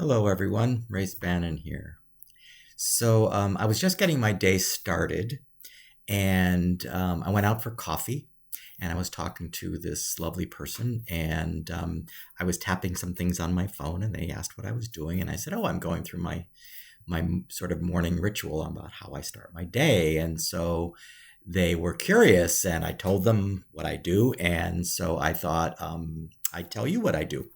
Hello, everyone. Race Bannon here. So I was just getting my day started, and I went out for coffee, and I was talking to this lovely person, and I was tapping some things on my phone, and they asked what I was doing, and I said, "Oh, I'm going through my sort of morning ritual about how I start my day," and so they were curious, and I told them what I do, and so I thought I'd tell you what I do.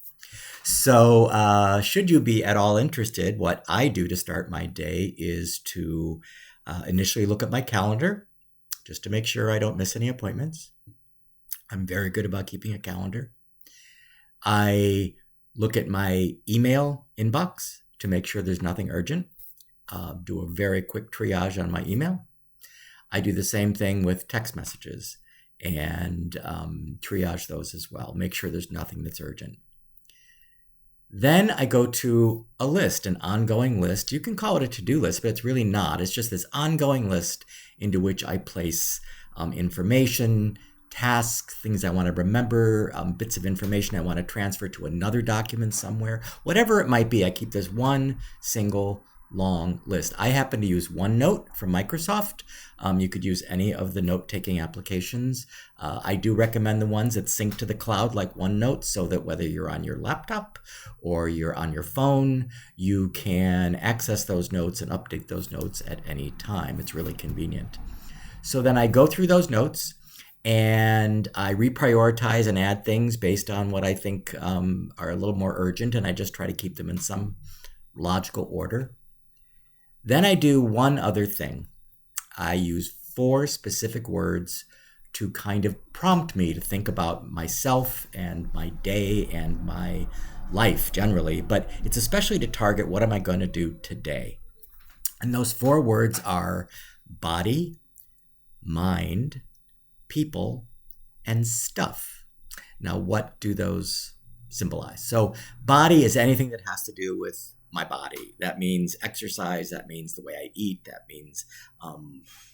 So, should you be at all interested, what I do to start my day is to initially look at my calendar just to make sure I don't miss any appointments. I'm very good about keeping a calendar. I look at my email inbox to make sure there's nothing urgent. Do a very quick triage on my email. I do the same thing with text messages and triage those as well. Make sure there's nothing that's urgent. Then I go to a list, an ongoing list. You can call it a to-do list, but it's really not. It's just this ongoing list into which I place information, tasks, things I want to remember, bits of information I want to transfer to another document somewhere. Whatever it might be, I keep this one single long list. I happen to use OneNote from Microsoft. You could use any of the note-taking applications. I do recommend the ones that sync to the cloud like OneNote so that whether you're on your laptop or you're on your phone, you can access those notes and update those notes at any time. It's really convenient. So then I go through those notes and I reprioritize and add things based on what I think are a little more urgent, and I just try to keep them in some logical order. Then I do one other thing. I use 4 specific words to kind of prompt me to think about myself and my day and my life generally, but it's especially to target what am I going to do today. And those 4 words are body, mind, people, and stuff. Now, what do those symbolize? So body is anything that has to do with my body. That means exercise. That means the way I eat. That means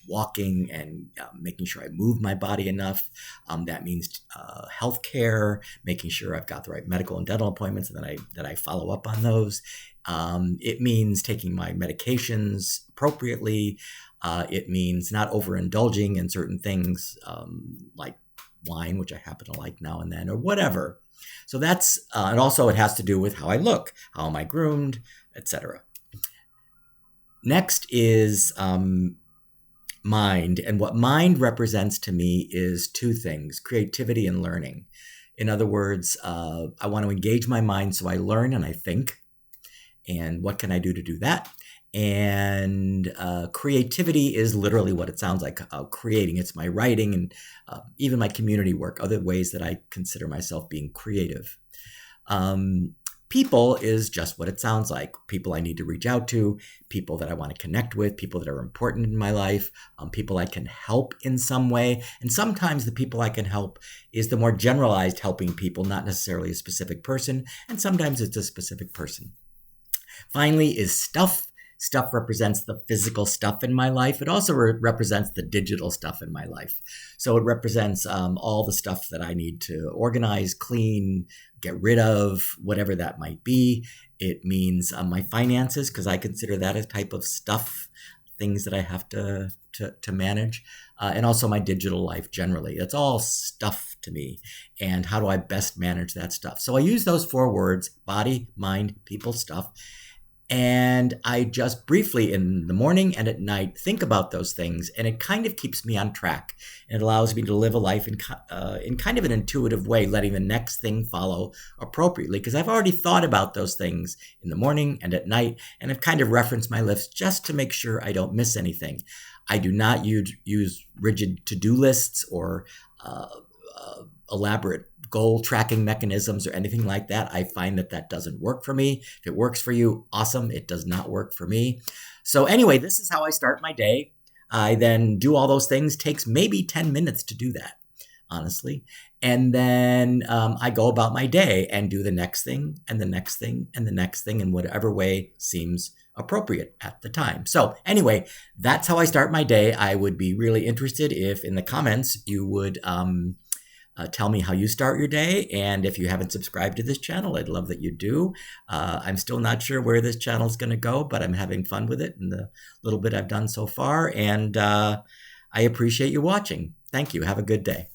walking and making sure I move my body enough. That means healthcare, making sure I've got the right medical and dental appointments, and that I follow up on those. It means taking my medications appropriately. It means not overindulging in certain things like wine, which I happen to like now and then, or whatever. So that's, and also it has to do with how I look, how am I groomed, etc. Next is mind. And what mind represents to me is 2 things, creativity and learning. In other words, I want to engage my mind so I learn and I think. And what can I do to do that? And creativity is literally what it sounds like, creating. It's my writing and even my community work, other ways that I consider myself being creative. People is just what it sounds like. People I need to reach out to, people that I want to connect with, people that are important in my life, people I can help in some way. And sometimes the people I can help is the more generalized helping people, not necessarily a specific person. And sometimes it's a specific person. Finally is stuff. Stuff represents the physical stuff in my life. It also represents the digital stuff in my life. So it represents all the stuff that I need to organize, clean, get rid of, whatever that might be. It means my finances, because I consider that a type of stuff, things that I have to manage, and also my digital life generally. It's all stuff to me. And how do I best manage that stuff? So I use those 4 words, body, mind, people, stuff. And I just briefly in the morning and at night think about those things, and it kind of keeps me on track. It allows me to live a life in kind of an intuitive way, letting the next thing follow appropriately, because I've already thought about those things in the morning and at night, and I've kind of referenced my list just to make sure I don't miss anything. I do not use rigid to-do lists or elaborate goal tracking mechanisms or anything like that. I find that doesn't work for me. If it works for you, awesome. It does not work for me. So anyway, this is how I start my day. I then do all those things. Takes maybe 10 minutes to do that, honestly. And then I go about my day and do the next thing and the next thing and the next thing in whatever way seems appropriate at the time. So anyway, that's how I start my day. I would be really interested if in the comments you would tell me how you start your day. And if you haven't subscribed to this channel, I'd love that you do. I'm still not sure where this channel is going to go, but I'm having fun with it in the little bit I've done so far. And I appreciate you watching. Thank you. Have a good day.